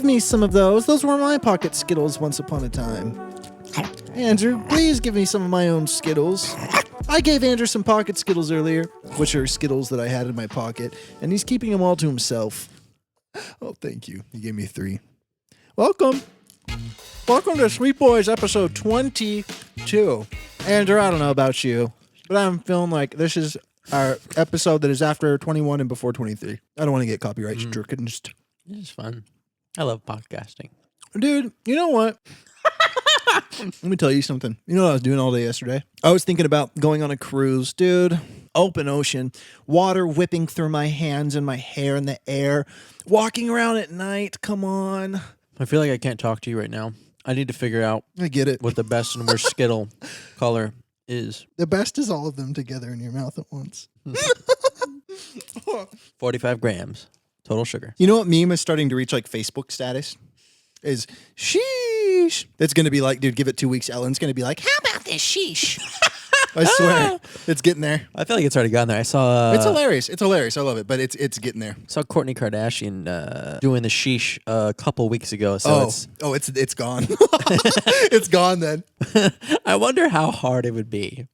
give me some of those. Those were my pocket Skittles once upon a time. Andrew, please give me some of my own Skittles. I gave Andrew some pocket Skittles earlier, which are Skittles that I had in my pocket, and he's keeping them all to himself. Oh, thank you. You gave me 3. Welcome. Welcome to Sweet Boys episode 22. Andrew, I don't know about you, but I'm feeling like this is our episode that is after 21 and before 23. I don't want to get copyright stricken. This is fun. I love podcasting. Dude, you know what? Let me tell you something. You know what I was doing all day yesterday? I was thinking about going on a cruise, dude. Open ocean, water whipping through my hands and my hair in the air, walking around at night. Come on. I feel like I can't talk to you right now. I need to figure out I get it. what the best and worst Skittle color is. The best is all of them together in your mouth at once. 45 grams total sugar. You know what meme is starting to reach like Facebook status? Is sheesh. That's going to be like, dude, give it 2 weeks. Ellen's going to be like, how about this sheesh? I swear. It's getting there. I feel like it's already gotten there. I saw... it's hilarious. It's hilarious. I love it, but it's getting there. I saw Kourtney Kardashian doing the sheesh a couple weeks ago. So it's gone. It's gone then. I wonder how hard it would be.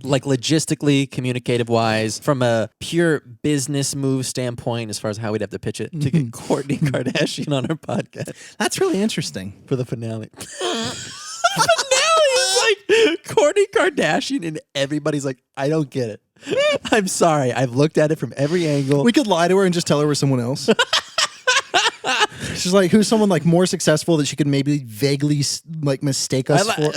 Like logistically, communicative wise, from a pure business move standpoint, as far as how we'd have to pitch it, to get Kourtney Kardashian on our podcast That's really interesting. for the finale. Finale is like Kourtney Kardashian, and everybody's like, I don't get it. I'm sorry. I've looked at it from every angle. We could lie to her and just tell her we're someone else. She's like, who's someone like more successful that she could maybe vaguely like mistake us for?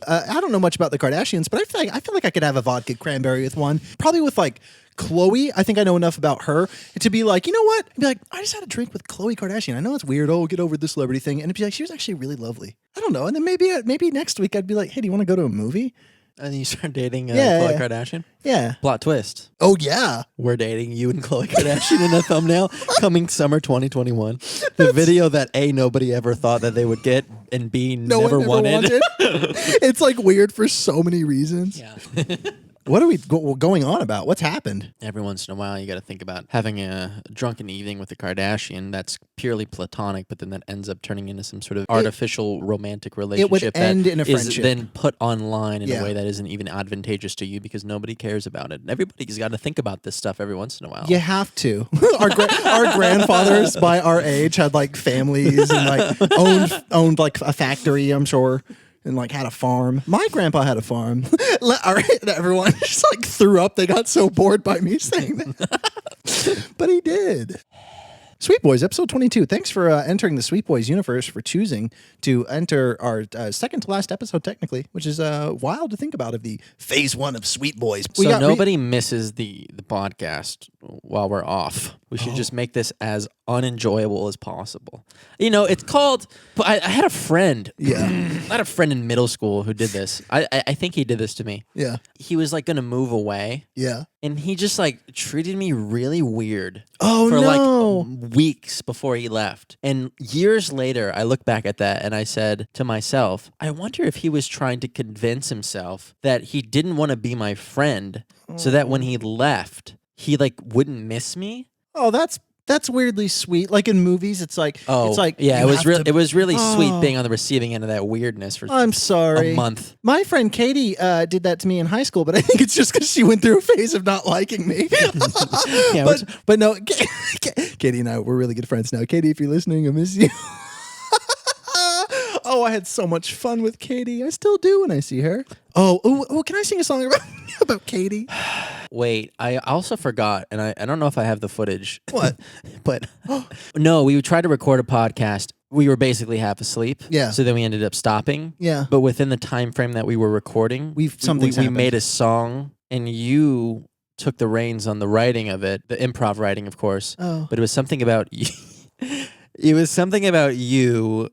I don't know much about the Kardashians, but I feel like I could have a vodka cranberry with one. Probably with like Khloe. I think I know enough about her to be like, you know what? I'd be like, I just had a drink with Khloe Kardashian. I know it's weird. Oh, get over the celebrity thing. And it'd be like, she was actually really lovely. I don't know. And then maybe next week I'd be like, hey, do you want to go to a movie? And then you start dating Khloe Kardashian? Yeah. Plot twist. Oh, yeah. We're dating you and Khloe Kardashian in a thumbnail coming summer 2021. The video that A, nobody ever thought that they would get, and B, never wanted. It's like weird for so many reasons. Yeah. What are we going on about? What's happened? Every once in a while, you got to think about having a drunken evening with a Kardashian that's purely platonic, but then that ends up turning into some sort of artificial romantic relationship. It would end in a friendship. Is then put online in a way that isn't even advantageous to you because nobody cares about it. Everybody's got to think about this stuff every once in a while. You have to. Our grandfathers by our age had like families and like owned like a factory, I'm sure. And like had a farm. My grandpa had a farm. All right, everyone just like threw up. They got so bored by me saying that. But he did. Sweet Boys, episode 22. Thanks for entering the Sweet Boys universe, for choosing to enter our second to last episode, technically, which is wild to think about of the phase 1 of Sweet Boys. So nobody misses the podcast while we're off. We should just make this as unenjoyable as possible. You know, it's called... I had a friend. Yeah. I had a friend in middle school who did this. I think he did this to me. Yeah. He was like going to move away. Yeah. And he just like treated me really weird. Oh, for no. like weeks before he left. And years later, I look back at that and I said to myself, I wonder if he was trying to convince himself that he didn't want to be my friend so that when he left, he like wouldn't miss me. Oh, that's weirdly sweet. Like in movies, it's like yeah, it was really sweet being on the receiving end of that weirdness for I'm sorry. a month. My friend Katie did that to me in high school, but I think it's just because she went through a phase of not liking me. Yeah, but no, Katie and I, we're really good friends now. Katie, if you're listening, I miss you. Oh, I had so much fun with Katie. I still do when I see her. Oh, can I sing a song about Katie? Wait, I also forgot, and I don't know if I have the footage. What? But no, we tried to record a podcast. We were basically half asleep. Yeah. So then we ended up stopping. Yeah. But within the time frame that we were recording, we made a song, and you took the reins on the writing of it, the improv writing, of course. Oh. But it was something about you. It was something about you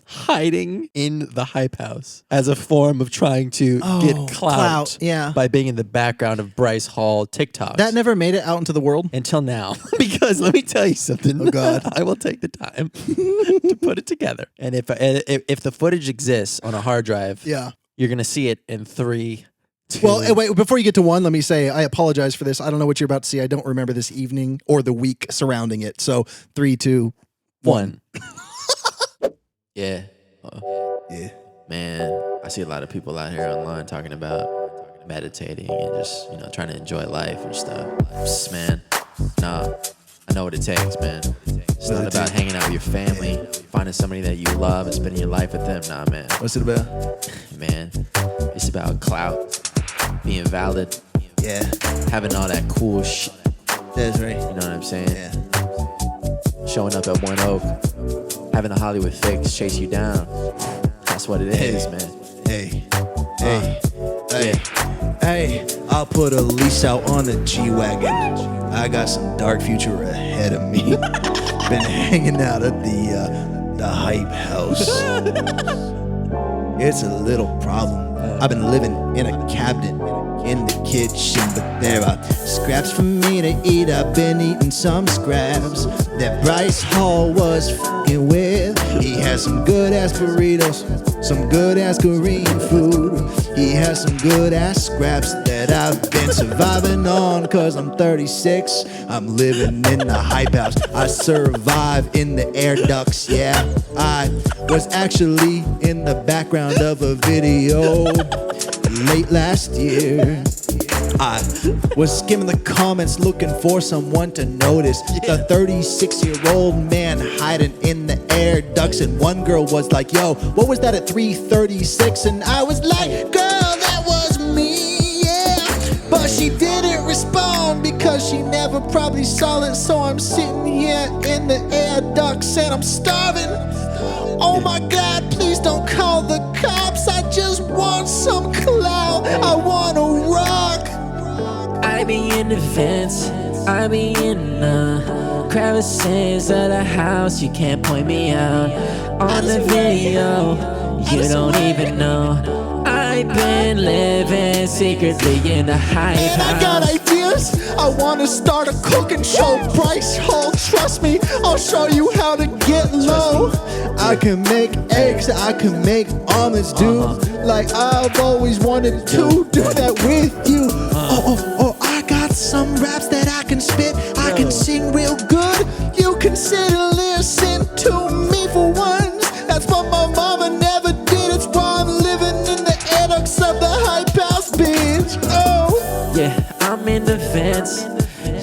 hiding in the hype house as a form of trying to get clout by being in the background of Bryce Hall TikToks. That never made it out into the world? Until now. Because let me tell you something. Oh, God. I will take the time to put it together. And if the footage exists on a hard drive, you're going to see it in 3, 2... Well, wait, before you get to 1, let me say I apologize for this. I don't know what you're about to see. I don't remember this evening or the week surrounding it. So 3, 2, 1. Yeah. Yeah. Man, I see a lot of people out here online talking about meditating and just, trying to enjoy life and stuff. Psst, man, nah, I know what it takes, man. It's not about hanging out with your family, finding somebody that you love and spending your life with them. Nah, man. What's it about? Man, it's about clout, being valid, Yeah. having all that cool shit. That's right. You know what I'm saying? Yeah. Showing up at One Oak, having the Hollywood fix chase you down. That's what it is, man. Hey. Hey, I'll put a lease out on the G-Wagon. I got some dark future ahead of me. Been hanging out at the hype house. It's a little problem. I've been living in a cabinet in the kitchen, but there are scraps for me to eat. I've been eating some scraps that Bryce Hall was fucking with. He has some good ass burritos, some good ass Korean food. He has some good ass scraps that I've been surviving on, cause I'm 36. I'm living in the hype house. I survive in the air ducts, yeah. I was actually in the background of a video late last year. I was skimming the comments looking for someone to notice. The 36-year-old man hiding in the air ducts, and one girl was like, yo, what was that at 3:36? And I was like, girl, that was me, yeah. But she didn't respond because she never probably saw it. So I'm sitting here in the air ducts and I'm starving. Oh my God, please don't call the cops. I just want some clout. I want to rock. I be in the vents, I be in the crevices of the house. You can't point me out on the video. You don't even know I've been living secretly in the hype And I got house. ideas. I want to start a cooking show. Bryce Hall, trust me, I'll show you how to get low. I can make eggs, I can make omelets, dude. Like I've always wanted to do that with you. Oh, I got some raps that I can spit. I can sing real good. You can sit and listen to me for once. That's what my mama never did. It's why I'm living in the annex of the hype house, bitch. Oh. Yeah, I'm in the vents.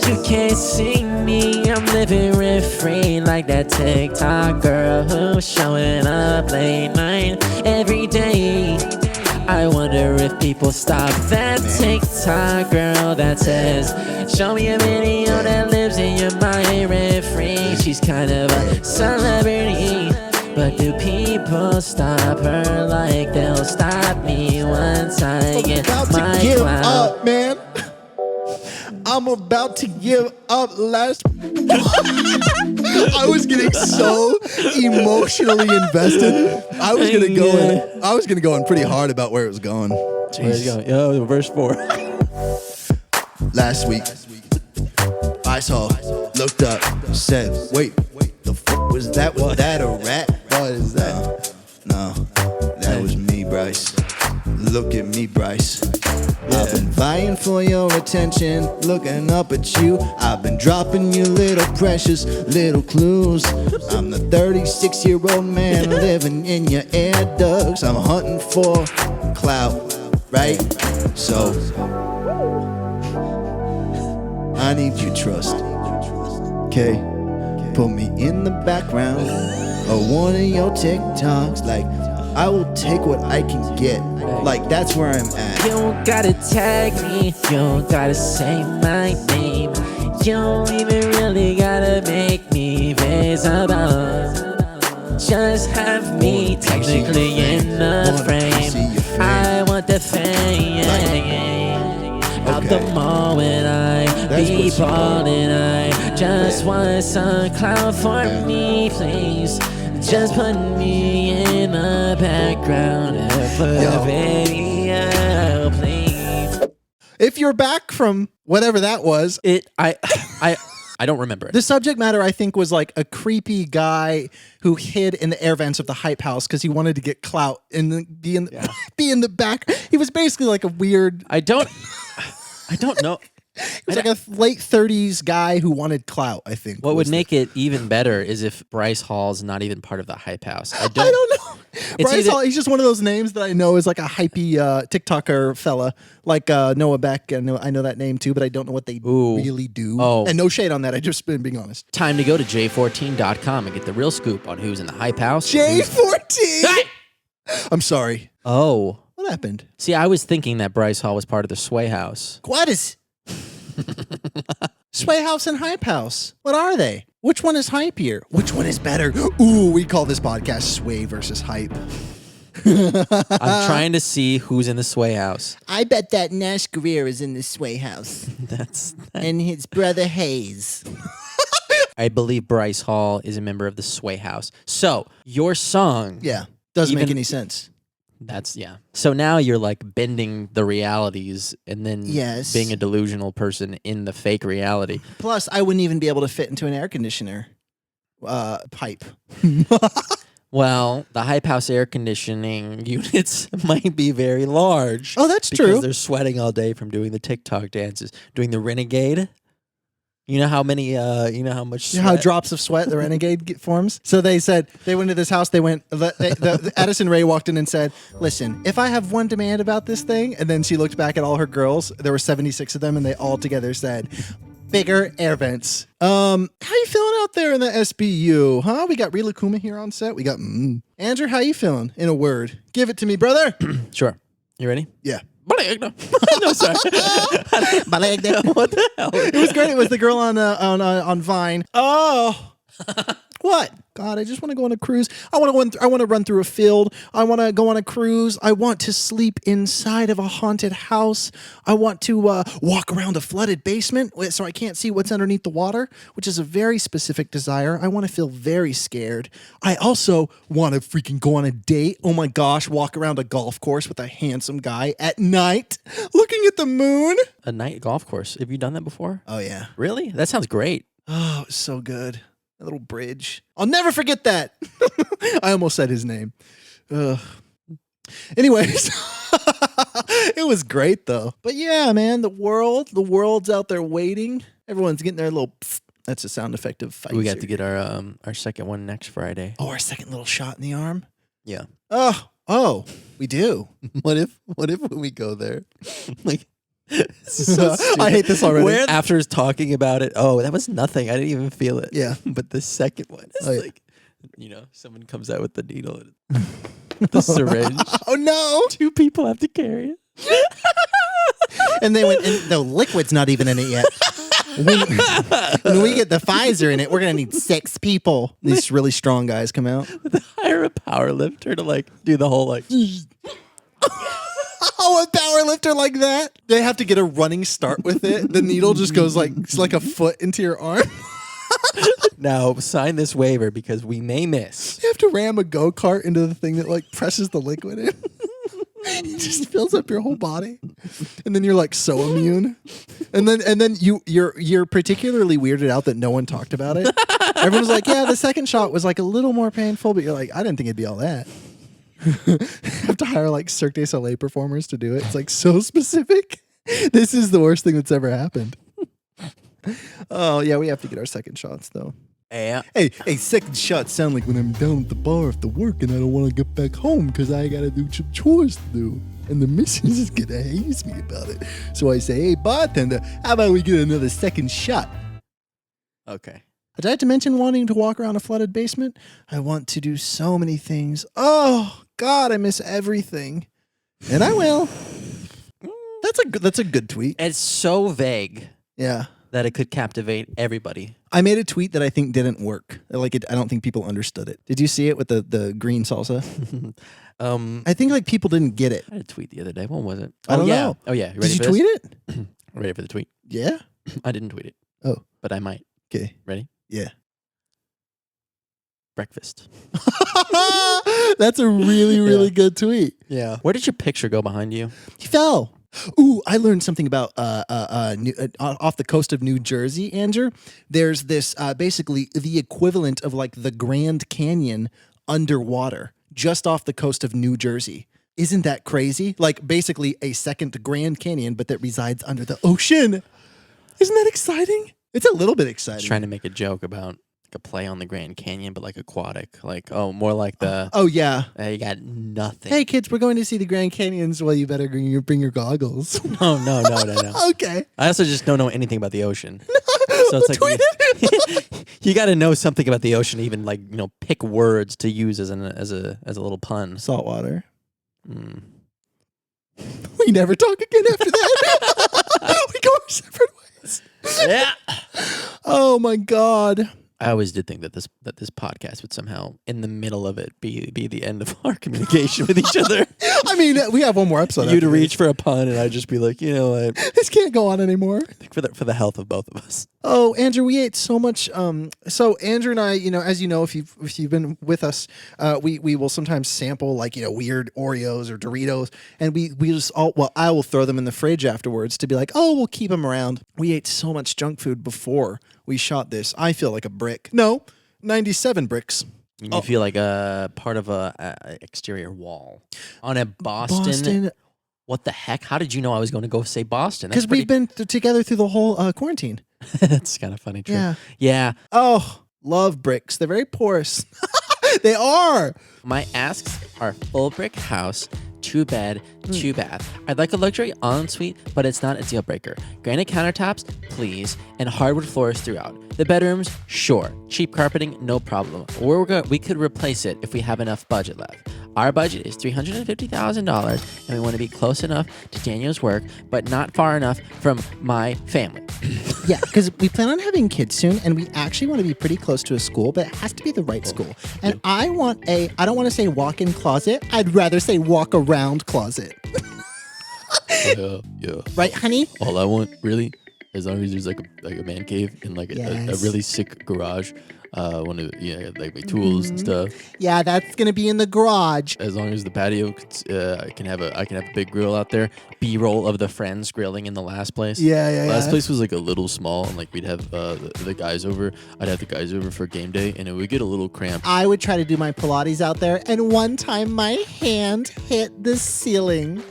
You can't see me. I'm living rent free like that TikTok girl who's showing up late night every day. I wonder if people stop that TikTok girl that says, show me a video that lives in your mind rent free. She's kind of a celebrity, but do people stop her like they'll stop me once I get About my to give clout? up, man. I'm about to give up. I was getting so emotionally invested. I was gonna go in pretty hard about where it was going. Where's it going? Yo, verse 4. Last week, I saw, looked up, said, wait, the fuck was that? Was that a rat? What is that? No, that was me, Bryce. Look at me, Bryce. I've been vying for your attention, looking up at you. I've been dropping you little precious little clues. I'm the 36-year-old man living in your air ducts. I'm hunting for clout, right? So I need your trust, okay? Put me in the background of one of your TikToks. Like, I will take what I can get. Like, that's where I'm at. You don't gotta tag me, you don't gotta say my name. You don't even really gotta make me visible. Just have me technically in the frame. I want the fame out the mall when I be ballin'. I just want some clout for me, please. Just put me in the background of a video, please. If you're back from whatever that was, I don't remember it. the subject matter, I think, was like a creepy guy who hid in the air vents of the hype house because he wanted to get clout and be in the back. He was basically like a weird. I don't know. He was like a late 30s guy who wanted clout, I think. What would make it even better is if Bryce Hall's not even part of the hype house. I I don't know. Bryce either- Hall, he's just one of those names that I know is like a hypey TikToker fella, like Noah Beck. I know that name too, but I don't know what they really do. Oh. And no shade on that. I just been being honest. Time to go to j14.com and get the real scoop on who's in the hype house. J14. I'm sorry. Oh. What happened? See, I was thinking that Bryce Hall was part of the Sway House. What is Sway House and Hype House? What are they? Which one is hypier? Which one is better? Ooh, we call this podcast Sway versus Hype. I'm trying to see who's in the Sway House. I bet that Nash Greer is in the Sway House. And his brother Hayes. I believe Bryce Hall is a member of the Sway House. So, your song. Yeah, doesn't make Even- any sense. So now you're like bending the realities and then Yes. being a delusional person in the fake reality. Plus, I wouldn't even be able to fit into an air conditioner pipe. Well, the hype house air conditioning units might be very large. Oh, that's because true. they're sweating all day from doing the TikTok dances, doing the renegade. You know how many, how much You know how sweat? drops of sweat the renegade forms? So they said, they went to this house, the Addison Rae walked in and said, listen, if I have one demand about this thing, and then she looked back at all her girls, there were 76 of them, and they all together said, bigger air vents. How you feeling out there in the SBU? Huh? We got Rila Kuma here on set. We got, Andrew, how you feeling? In a word. Give it to me, brother. Sure. You ready? Yeah. No, sorry. What the hell? It was great. It was the girl on Vine. Oh, what? God, I just want to go on a cruise. I want to run through a field. I want to go on a cruise. I want to sleep inside of a haunted house. I want to walk around a flooded basement so I can't see what's underneath the water, which is a very specific desire. I want to feel very scared. I also want to freaking go on a date. Oh my gosh, walk around a golf course with a handsome guy at night, looking at the moon. A night golf course. Have you done that before? Oh yeah. Really? That sounds great. Oh, it was so good. That little bridge. I'll never forget that. I almost said his name. Anyways, it was great though. But yeah, man, the world's out there waiting. Everyone's getting their little psst. That's a sound effect of fight. We got to get our second one next Friday. our second little shot in the arm. Yeah. Oh, we do. What if when we go there, like, this is so I hate this already. After talking about it, that was nothing. I didn't even feel it. Yeah. But the second one is Oh, yeah. like, someone comes out with the needle and the syringe. Oh no! 2 people have to carry it. And they went, and the liquid's not even in it yet. When we get the Pfizer in it, we're gonna need 6 people. These really strong guys come out. They hire a power lifter to like do the whole like. Oh, a power lifter like that? They have to get a running start with it. The needle just goes like a foot into your arm. Now sign this waiver because we may miss. You have to ram a go-kart into the thing that like presses the liquid in. It just fills up your whole body. And then you're like so immune. And then you're particularly weirded out that no one talked about it. Everyone was like, yeah, the second shot was like a little more painful, but you're like, I didn't think it'd be all that. You have to hire like Cirque du Soleil performers to do it. It's like so specific. This is the worst thing that's ever happened. Oh yeah, we have to get our second shots though. Yeah. Hey, second shots sound like when I'm down at the bar after work and I don't want to get back home because I gotta do some chores to do. And the missus is gonna haze me about it. So I say, hey bartender, how about we get another second shot? Okay. Did I have to mention wanting to walk around a flooded basement? I want to do so many things. Oh God, I miss everything. And I will. That's a good tweet. It's so vague Yeah. that it could captivate everybody. I made a tweet that I think didn't work. I don't think people understood it. Did you see it with the green salsa? I think like people didn't get it. I had a tweet the other day. When was it? I don't know. Oh yeah. Did you tweet it? Ready for the tweet? Yeah. I didn't tweet it. Oh. But I might. Okay. Ready? Yeah. Breakfast. That's a really good tweet. Yeah. Where did your picture go behind you? He fell. Ooh, I learned something about off the coast of New Jersey, Andrew. There's this basically the equivalent of like the Grand Canyon underwater, just off the coast of New Jersey. Isn't that crazy? Like basically a second Grand Canyon, but that resides under the ocean. Isn't that exciting? It's a little bit I exciting. was trying to make a joke about like a play on the Grand Canyon, but like aquatic. Like, oh, more like the. Oh yeah. You got nothing. Hey kids, we're going to see the Grand Canyons. Well, you better bring your goggles. No. Okay. I also just don't know anything about the ocean. So it's like you got to know something about the ocean, to even like pick words to use as a little pun. Saltwater. Mm. We never talk again after that. We go our separate ways. Yeah. Oh my God. I always did think that this podcast would somehow, in the middle of it, be the end of our communication with each other. I mean, we have one more episode. You'd reach for a pun, and I'd just be like, you know what? This can't go on anymore. I think for the health of both of us. Oh, Andrew, we ate so much. So Andrew and I, as you know, if you've been with us, we will sometimes sample like weird Oreos or Doritos, and we just I will throw them in the fridge afterwards to be like, oh, we'll keep them around. We ate so much junk food before we shot this. I feel like a brick. No, 97 bricks. You feel like a part of a exterior wall on a Boston. What the heck? How did you know I was going to go say Boston? Because we've been together through the whole quarantine. That's kind of funny. True. Yeah. Oh, love bricks. They're very porous. They are. My asks are full brick house, 2-bed, 2-bath. I'd like a luxury ensuite, but it's not a deal breaker. Granite countertops, please, and hardwood floors throughout. The bedrooms, sure. Cheap carpeting, no problem. We could replace it if we have enough budget left. Our budget is $350,000, and we want to be close enough to Daniel's work, but not far enough from my family. Yeah, because we plan on having kids soon, and we actually want to be pretty close to a school, but it has to be the right school. And I don't want to say walk-in closet. I'd rather say walk-around closet. Yeah. Right, honey? All I want, really, as long as there's like a man cave and like a really sick garage. One of like my tools and stuff. Yeah, that's gonna be in the garage. As long as the patio, I can have a big grill out there. B-roll of the friends grilling in the last place. Yeah. Last place was like a little small, and like we'd have the guys over. I'd have the guys over for game day, and it would get a little cramped. I would try to do my Pilates out there, and one time my hand hit the ceiling.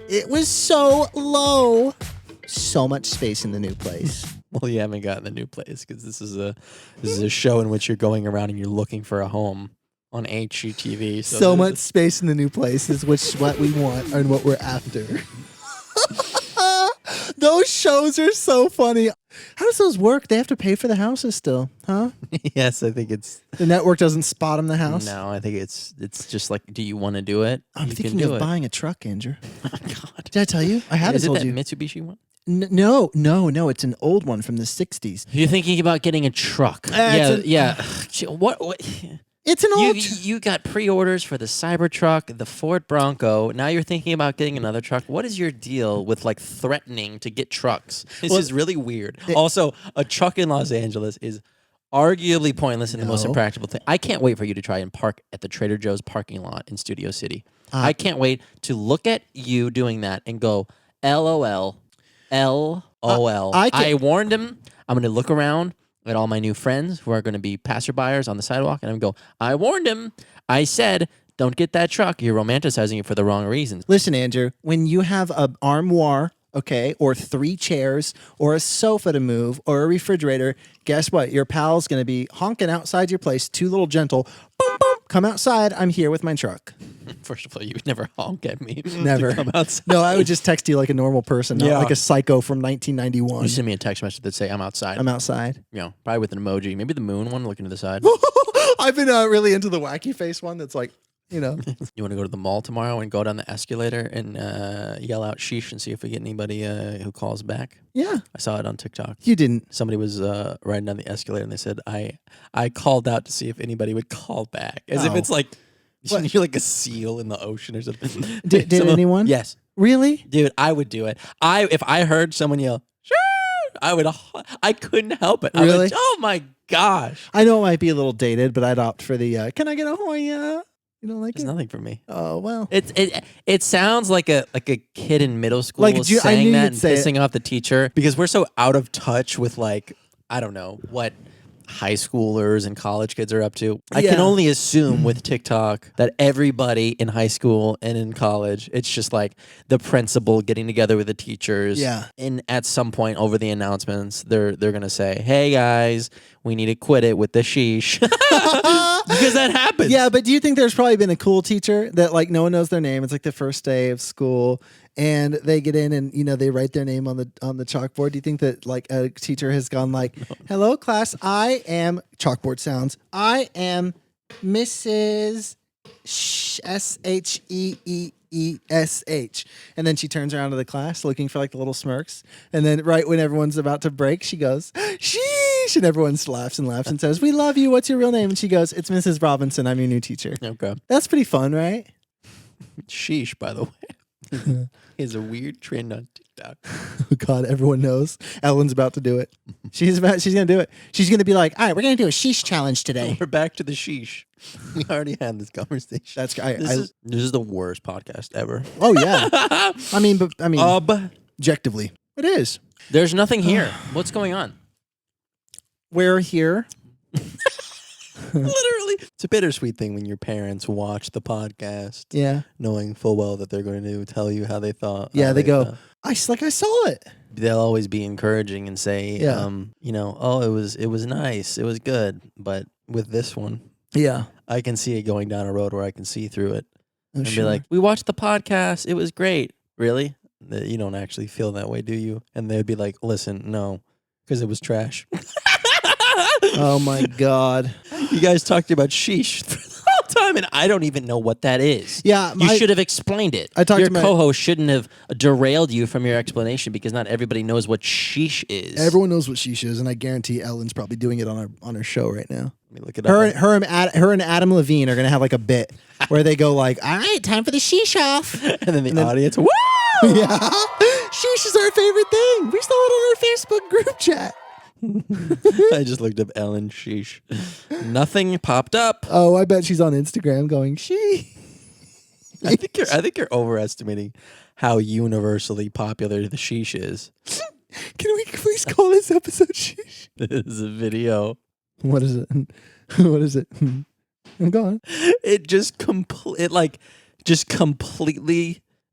It was so low. So much space in the new place. Well, you haven't gotten the new place because this is a show in which you're going around and you're looking for a home on HGTV. So much space in the new place is what we want and what we're after. Those shows are so funny. How does those work? They have to pay for the houses still, huh? Yes, I think it's... The network doesn't spot them the house? No, I think it's just like, do you want to do it? I'm thinking of buying a truck, Andrew. Oh, God. Did I tell you? I haven't told you. Is it that Mitsubishi one? No. It's an old one from the 60s. You're thinking about getting a truck. Yeah. What? It's an old You got pre-orders for the Cybertruck, the Ford Bronco. Now you're thinking about getting another truck. What is your deal with like threatening to get trucks? This is really weird. Also, a truck in Los Angeles is arguably pointless and the most impractical thing. I can't wait for you to try and park at the Trader Joe's parking lot in Studio City. I can't wait to look at you doing that and go, LOL, LOL. I warned him. I'm going to look around at all my new friends who are going to be passerbyers on the sidewalk, and I'm going to go, I warned him. I said, don't get that truck. You're romanticizing it for the wrong reasons. Listen, Andrew, when you have an armoire, okay, or 3 chairs, or a sofa to move, or a refrigerator, guess what? Your pal's going to be honking outside your place, too little gentle. Boom, boom. Come outside. I'm here with my truck. First of all, you would never honk at me. Never. To come outside. No, I would just text you like a normal person, not like a psycho from 1991. You send me a text message that say, I'm outside. I'm outside. Probably with an emoji. Maybe the moon one looking to the side. I've been really into the wacky face one that's like, You want to go to the mall tomorrow and go down the escalator and yell out sheesh and see if we get anybody who calls back? Yeah. I saw it on TikTok. You didn't. Somebody was riding down the escalator and they said, I called out to see if anybody would call back. As if it's like, you're like a seal in the ocean or something. Did anyone? Yes. Really? Dude, I would do it. If I heard someone yell, I couldn't help it. Really? Oh my gosh. I know it might be a little dated, but I'd opt for the, can I get a Hoya? You don't like It's it? nothing for me. Oh, well. It sounds like a kid in middle school Like, I saying knew that you'd and say pissing off the teacher because we're so out of touch with like, I don't know, what high schoolers and college kids are up to. I can only assume with TikTok that everybody in high school and in college, it's just like the principal getting together with the teachers. Yeah. And at some point over the announcements, they're gonna say, "Hey guys, we need to quit it with the sheesh," because that happens. Yeah, but do you think there's probably been a cool teacher that like no one knows their name? It's like the first day of school, and they get in and they write their name on the chalkboard. Do you think that like a teacher has gone like, "Hello class, I am," chalkboard sounds, "I am Mrs. Sheeesh," and then she turns around to the class looking for like the little smirks, and then right when everyone's about to break, she goes, "Sheesh," and everyone laughs and says, "We love you. What's your real name?" And she goes, "It's Mrs. Robinson. I'm your new teacher." Okay. That's pretty fun, right? Sheesh, by the way, is a weird trend on TikTok. Oh God, everyone knows Ellen's about to do it. She's gonna do it. She's gonna be like, "All right, we're gonna do a sheesh challenge today." We're back to the sheesh. We already had this conversation. That's This is the worst podcast ever. Oh yeah. I mean, objectively, it is. There's nothing here. What's going on? We're here. Literally, it's a bittersweet thing when your parents watch the podcast, Yeah. knowing full well that they're going to tell you how they thought. Yeah, they go, thought. I saw it. They'll always be encouraging and say, "Oh, it was nice, it was good." But with this one, Yeah. I can see it going down a road where I can see through it and sure. be like, "We watched the podcast, it was great." Really? You don't actually feel that way, do you? And they'd be like, "Listen, no, because it was trash." Oh my God. You guys talked about sheesh for the whole time, and I don't even know what that is. Yeah, you should have explained it. Your co-host shouldn't have derailed you from your explanation because not everybody knows what sheesh is. Everyone knows what sheesh is, and I guarantee Ellen's probably doing it on her show right now. Let me look it up. Her and Adam Levine are gonna have like a bit where they go like, "All right, time for the sheesh off," and then the audience, woo! Yeah, sheesh is our favorite thing. We saw it on our Facebook group chat. I just looked up Ellen sheesh. Nothing popped up. Oh, I bet she's on Instagram going she. I think you're overestimating how universally popular the sheesh is. Can we please call this episode sheesh? This is a video. What is it? What is it? I'm gone. It just completely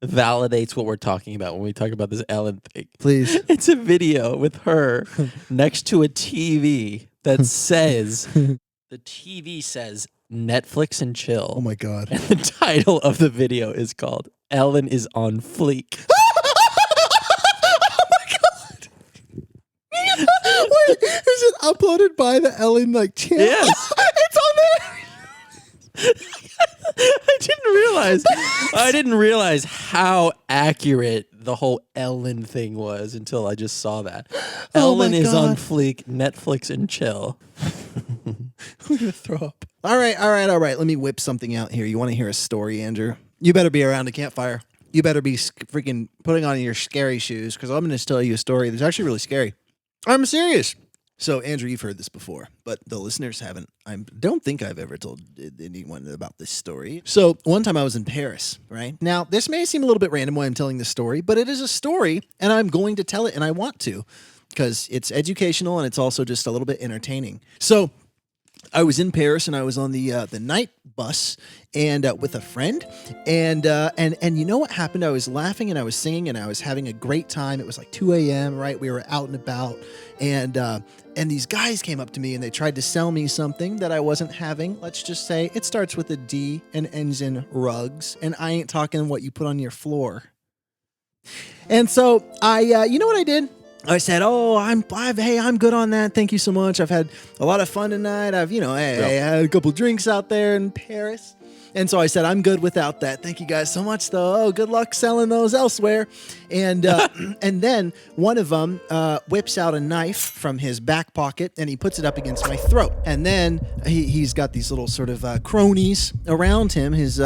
validates what we're talking about when we talk about this Ellen thing. Please. It's a video with her next to a TV that says, the TV says Netflix and chill. Oh my God. And the title of the video is called Ellen is on Fleek. Wait, is it uploaded by the Ellen channel? Yes. It's on there. I didn't realize how accurate the whole Ellen thing was until I just saw that. Oh Ellen my is on God. Fleek, Netflix and chill. I'm gonna throw up. All right. Let me whip something out here. You want to hear a story, Andrew? You better be around a campfire. You better be freaking putting on your scary shoes because I'm going to tell you a story that's actually really scary. I'm serious. So, Andrew, you've heard this before, but the listeners haven't. I don't think I've ever told anyone about this story. So, one time I was in Paris, right? Now, this may seem a little bit random why I'm telling this story, but it is a story, and I'm going to tell it, and I want to, because it's educational, and it's also just a little bit entertaining. So, I was in Paris, and I was on the night bus, and with a friend, and you know what happened? I was laughing, and I was singing, and I was having a great time. It was like 2 a.m., right? We were out and about, and these guys came up to me, and they tried to sell me something that I wasn't having. Let's just say it starts with a D and ends in rugs, and I ain't talking what you put on your floor. And so you know what I did? I said, "Oh, I'm good on that. Thank you so much. I've had a lot of fun tonight. I had a couple drinks out there in Paris." And so I said, "I'm good without that. Thank you guys so much, though. Oh, good luck selling those elsewhere." And and then one of them whips out a knife from his back pocket and he puts it up against my throat. And then he's got these little sort of cronies around him, his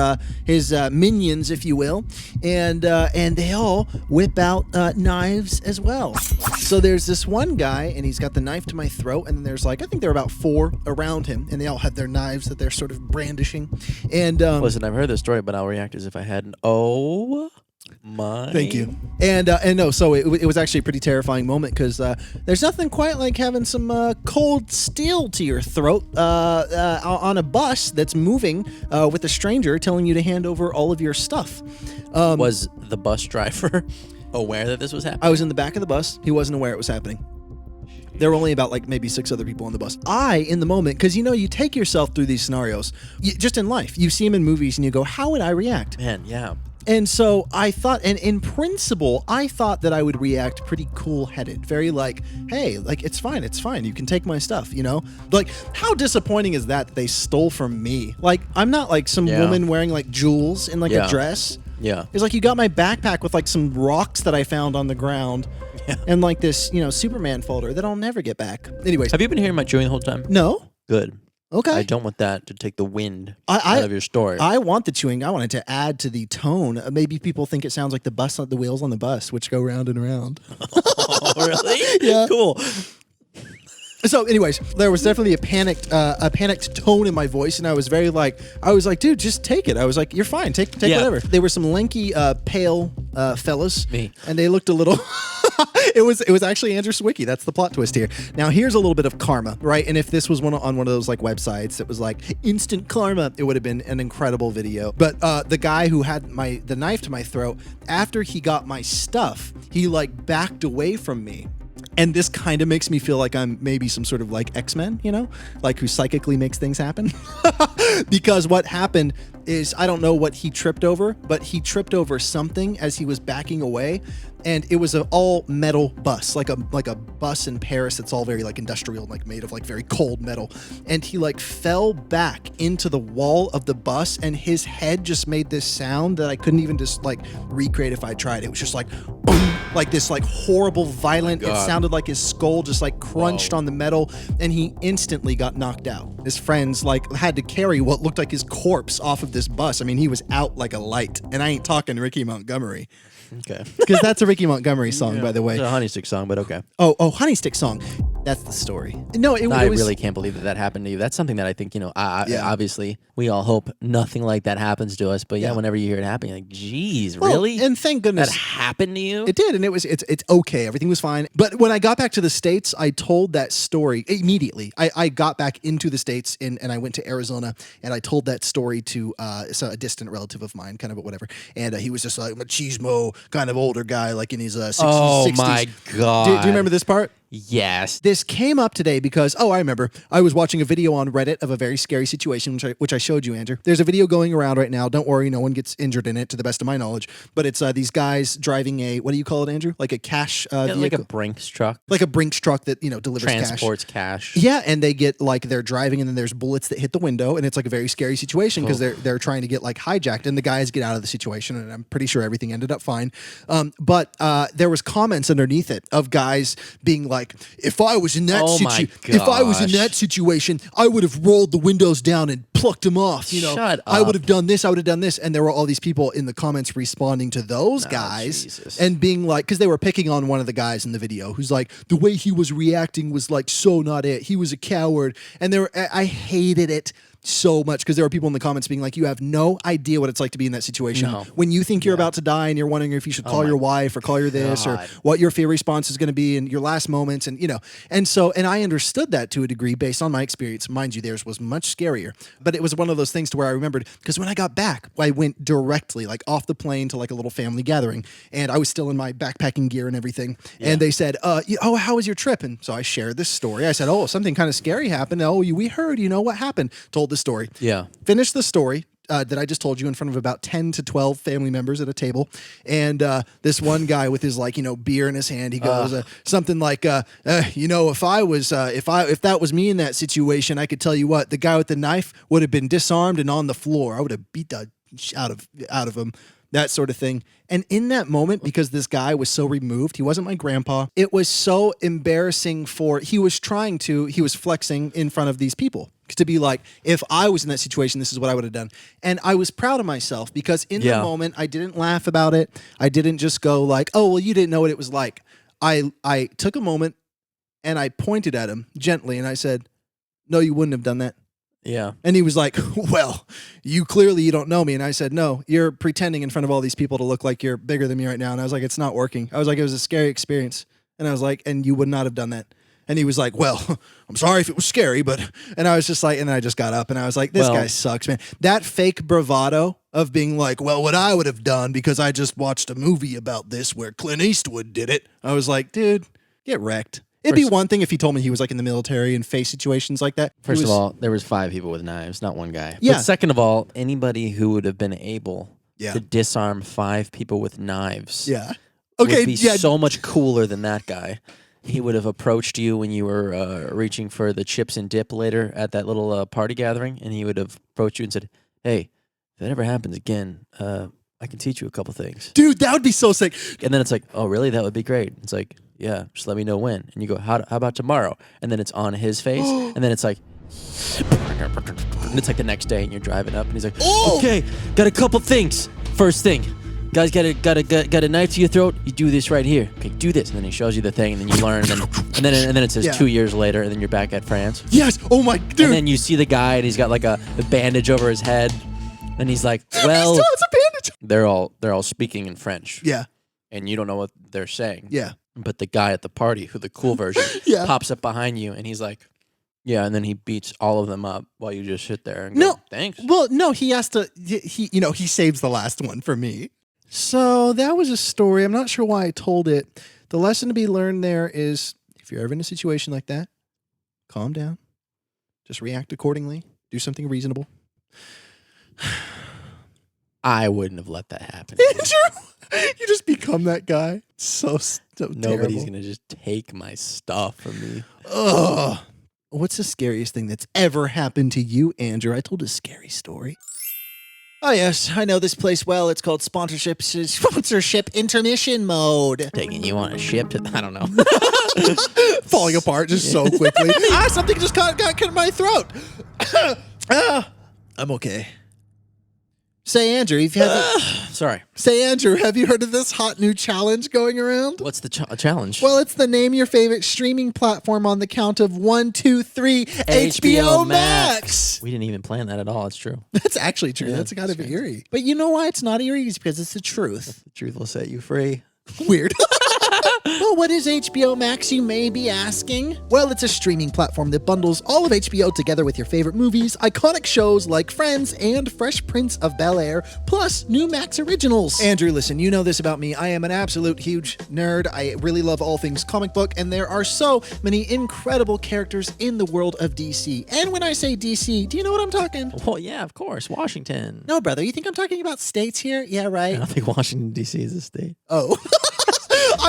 minions, if you will, and they all whip out knives as well. So there's this one guy and he's got the knife to my throat, and then there's I think there are about 4 around him, and they all have their knives that they're sort of brandishing. And listen, I've heard this story, but I'll react as if I hadn't. Oh Mine. Thank you. And no, so it was actually a pretty terrifying moment because there's nothing quite like having some cold steel to your throat on a bus that's moving with a stranger telling you to hand over all of your stuff. Was the bus driver aware that this was happening? I was in the back of the bus. He wasn't aware it was happening. There were only about like maybe 6 other people on the bus. In the moment, because you take yourself through these scenarios, just in life. You see them in movies and you go, how would I react? Man, yeah. And so I thought, and in principle, I thought that I would react pretty cool-headed, very like, hey, like, it's fine, you can take my stuff, Like, how disappointing is that they stole from me? Like, I'm not like some woman wearing like jewels in like a dress. Yeah. It's like you got my backpack with like some rocks that I found on the ground and like this, Superman folder that I'll never get back. Anyways. Have you been hearing my chewing the whole time? No. Good. Okay. I don't want that to take the wind out of your story. I want the chewing. I want it to add to the tone. Maybe people think it sounds like the wheels on the bus, which go round and around. Oh, really? Yeah. Cool. So, anyways, there was definitely a panicked tone in my voice, and I was like, dude, just take it. I was like, you're fine. Take whatever. They were some lanky, pale fellas. Me. And they looked a little. It was actually Andrew Sawicki. That's the plot twist here. Now, here's a little bit of karma, right? And if this was on one of those like websites that was like instant karma, it would have been an incredible video. But the guy who had the knife to my throat, after he got my stuff, he like backed away from me. And this kind of makes me feel like I'm maybe some sort of like X-Men, like who psychically makes things happen. Because what happened is, I don't know what he tripped over, but he tripped over something as he was backing away. And it was an all metal bus, like a bus in Paris that's all very like industrial, like made of like very cold metal. And he like fell back into the wall of the bus, and his head just made this sound that I couldn't even just like recreate if I tried. It was just like boom, like this like horrible violent. It sounded like his skull just like crunched on the metal, and he instantly got knocked out. His friends like had to carry what looked like his corpse off of this bus. I mean, he was out like a light, and I ain't talking Ricky Montgomery. Okay. Because that's a Ricky Montgomery song, by the way. It's a Honey Stick song, but okay. Oh, Honey Stick song. That's the story. No, it was. I really can't believe that happened to you. That's something that I think, obviously we all hope nothing like that happens to us. But whenever you hear it happen, you're like, geez, really? And thank goodness that happened to you. It did, and it's okay. Everything was fine. But when I got back to the States, I told that story immediately. I got back into the States and I went to Arizona, and I told that story to a distant relative of mine, kind of whatever. And he was just like a machismo kind of older guy, like in his 60s. Oh my God. Do you remember this part? Yes. This came up today because, I remember. I was watching a video on Reddit of a very scary situation, which I showed you, Andrew. There's a video going around right now. Don't worry, no one gets injured in it, to the best of my knowledge. But it's these guys driving what do you call it, Andrew? Like a cash vehicle? Like a Brinks truck. Like a Brinks truck that, delivers Transports cash. Yeah, and they get, they're driving, and then there's bullets that hit the window, and it's like a very scary situation because they're trying to get, hijacked, and the guys get out of the situation, and I'm pretty sure everything ended up fine. But there was comments underneath it of guys being like, if I was in that situation, I would have rolled the windows down and plucked them off. Shut up. I would have done this. I would have done this. And there were all these people in the comments responding to those guys Jesus. and being like, because they were picking on one of the guys in the video who's like, the way he was reacting was like so not it. He was a coward. And I hated it so much because there were people in the comments being like, you have no idea what it's like to be in that situation. No. When you think you're about to die and you're wondering if you should call your wife or call your this or what your fear response is going to be in your last moments. And, and I understood that to a degree based on my experience. Mind you, theirs was much scarier, but it was one of those things to where I remembered because when I got back, I went directly off the plane to a little family gathering, and I was still in my backpacking gear and everything. Yeah. And they said, how was your trip? And so I shared this story. I said, something kind of scary happened. We heard, what happened? Told the story. Yeah. Finished the story that I just told you in front of about 10 to 12 family members at a table. And this one guy with his beer in his hand, he goes something like, if that was me in that situation, I could tell you what, the guy with the knife would have been disarmed and on the floor. I would have beat the out of him. That sort of thing. And in that moment, because this guy was so removed, he wasn't my grandpa, it was so embarrassing he was flexing in front of these people to be like, if I was in that situation, this is what I would have done. And I was proud of myself because in the moment, I didn't laugh about it. I didn't just go like, oh, well, you didn't know what it was like. I took a moment and I pointed at him gently and I said, no, you wouldn't have done that. Yeah. And he was like, well, you don't know me. And I said, no, you're pretending in front of all these people to look like you're bigger than me right now. And I was like, it's not working. I was like, it was a scary experience. And I was like, and you would not have done that. And he was like, well, I'm sorry if it was scary, but, and I was just like, and then I just got up and I was like, this guy sucks, man. That fake bravado of being like, well, what I would have done because I just watched a movie about this where Clint Eastwood did it. I was like, dude, get wrecked. It'd be one thing if he told me he was like in the military and face situations like that. First of all, there was 5 people with knives, not one guy. Yeah. But second of all, anybody who would have been able to disarm 5 people with knives would be so much cooler than that guy. He would have approached you when you were reaching for the chips and dip later at that little party gathering, and he would have approached you and said, hey, if that ever happens again, I can teach you a couple things. Dude, that would be so sick. And then it's like, oh, really? That would be great. It's like, yeah, just let me know when. And you go, how about tomorrow? And then it's on his face, and then it's like, and it's like the next day, and you're driving up, and he's like, okay, got a couple things. First thing. Guys, got a knife to your throat. You do this right here. Okay, do this, and then he shows you the thing, and then you learn, and then it says 2 years later, and then you're back at France. Yes. Oh my dude. And then you see the guy, and he's got like a bandage over his head, and he's like, well, it's a bandage. They're all speaking in French. Yeah. And you don't know what they're saying. Yeah. But the guy at the party, who the cool version, pops up behind you, and he's like, yeah, and then he beats all of them up while you just sit there and go, thanks. Well, no, he has to. He saves the last one for me. So that was a story. I'm not sure why I told it. The lesson to be learned there is if you're ever in a situation like that, calm down. Just react accordingly. Do something reasonable. I wouldn't have let that happen. Andrew, you just become that guy. So Nobody's terrible. going to just take my stuff from me. Ugh. What's the scariest thing that's ever happened to you, Andrew? I told a scary story. Oh, yes, I know this place well. It's called sponsorship intermission mode. Taking you on a ship? I don't know. Falling apart just so quickly. Something just got in my throat. I'm okay. Say, Andrew, have you heard of this hot new challenge going around? What's the challenge? Well, it's the name your favorite streaming platform on the count of 1, 2, 3, HBO Max. We didn't even plan that at all. It's true. That's actually true. Yeah, That's kind of eerie. But you know why it's not eerie? It's because it's the truth. The truth will set you free. Weird. Well, what is HBO Max, you may be asking? Well, it's a streaming platform that bundles all of HBO together with your favorite movies, iconic shows like Friends and Fresh Prince of Bel-Air, plus new Max originals. Andrew, listen, you know this about me. I am an absolute huge nerd. I really love all things comic book, and there are so many incredible characters in the world of DC. And when I say DC, do you know what I'm talking? Well, yeah, of course. Washington. No, brother. You think I'm talking about states here? Yeah, right. I don't think Washington, D.C. is a state. Oh.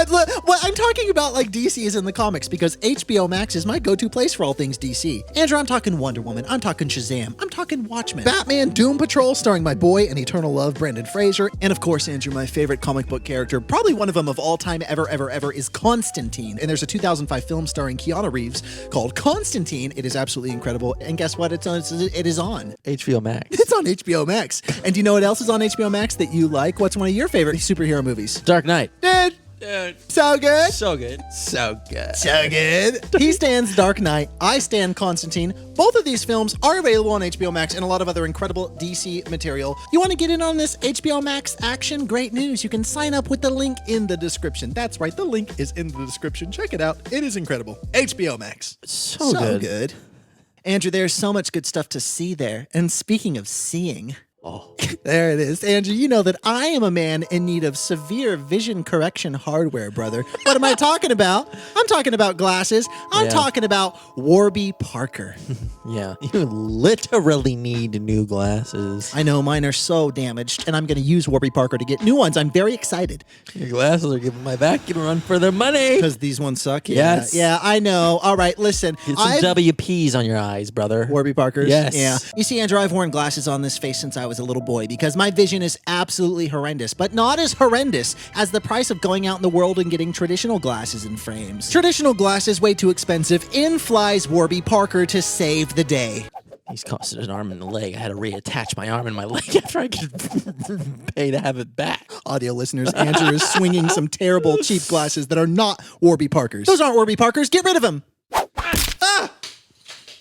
Well, I'm talking about like DC is in the comics because HBO Max is my go-to place for all things DC. Andrew, I'm talking Wonder Woman. I'm talking Shazam. I'm talking Watchmen. Batman Doom Patrol starring my boy and eternal love, Brendan Fraser. And of course, Andrew, my favorite comic book character, probably one of them of all time ever, is Constantine. And there's a 2005 film starring Keanu Reeves called Constantine. It is absolutely incredible. And guess what? It is on HBO Max. It's on HBO Max. And do you know what else is on HBO Max that you like? What's one of your favorite superhero movies? Dark Knight. Dude, so good. So good. So good. So good. He stands Dark Knight. I stand Constantine. Both of these films are available on HBO Max and a lot of other incredible DC material. You want to get in on this HBO Max action? Great news. You can sign up with the link in the description. That's right. The link is in the description. Check it out. It is incredible. HBO Max. So good. Andrew, there's so much good stuff to see there. And speaking of seeing... There it is. Andrew, you know that I am a man in need of severe vision correction hardware, brother. What am I talking about? I'm talking about glasses. I'm talking about Warby Parker. Yeah, you literally need new glasses. I know, mine are so damaged, and I'm going to use Warby Parker to get new ones. I'm very excited. Your glasses are giving my vacuum a run for their money. Because these ones suck? Yes. Yeah, I know. All right, listen. Get some WPs on your eyes, brother. Warby Parkers? Yes. Yeah. You see, Andrew, I've worn glasses on this face since I was a little boy because my vision is absolutely horrendous, but not as horrendous as the price of going out in the world and getting traditional glasses and frames. Traditional glasses way too expensive. In flies Warby Parker to save the day. He's costed an arm and a leg. I had to reattach my arm and my leg after I could pay to have it back. Audio listeners, Andrew is swinging some terrible cheap glasses that are not Warby Parkers. Those aren't Warby Parkers. Get rid of them. Ah!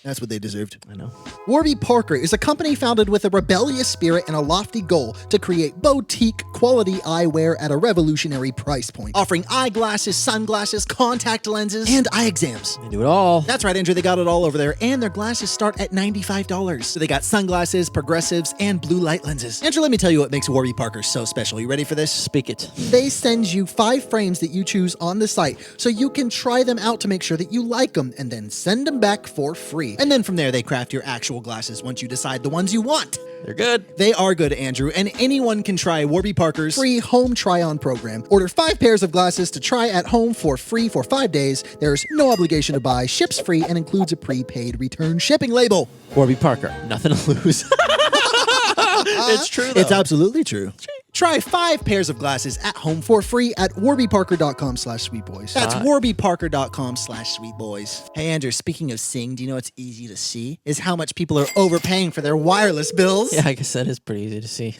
That's what they deserved. I know. Warby Parker is a company founded with a rebellious spirit and a lofty goal to create boutique quality eyewear at a revolutionary price point, offering eyeglasses, sunglasses, contact lenses, and eye exams. They do it all. That's right, Andrew. They got it all over there, and their glasses start at $95. So they got sunglasses, progressives, and blue light lenses. Andrew, let me tell you what makes Warby Parker so special. You ready for this? Speak it. They send you 5 frames that you choose on the site so you can try them out to make sure that you like them and then send them back for free. And then from there, they craft your actual glasses once you decide the ones you want. They're good. They are good, Andrew, and anyone can try Warby Parker's free home try-on program. Order 5 pairs of glasses to try at home for free for 5 days. There's no obligation to buy, ships free, and includes a prepaid return shipping label. Warby Parker, nothing to lose. It's true, though. It's absolutely true. Try 5 pairs of glasses at home for free at warbyparker.com/sweetboys. That's warbyparker.com/sweetboys. Hey, Andrew, speaking of seeing, do you know what's easy to see? Is how much people are overpaying for their wireless bills. Yeah, I guess that is pretty easy to see.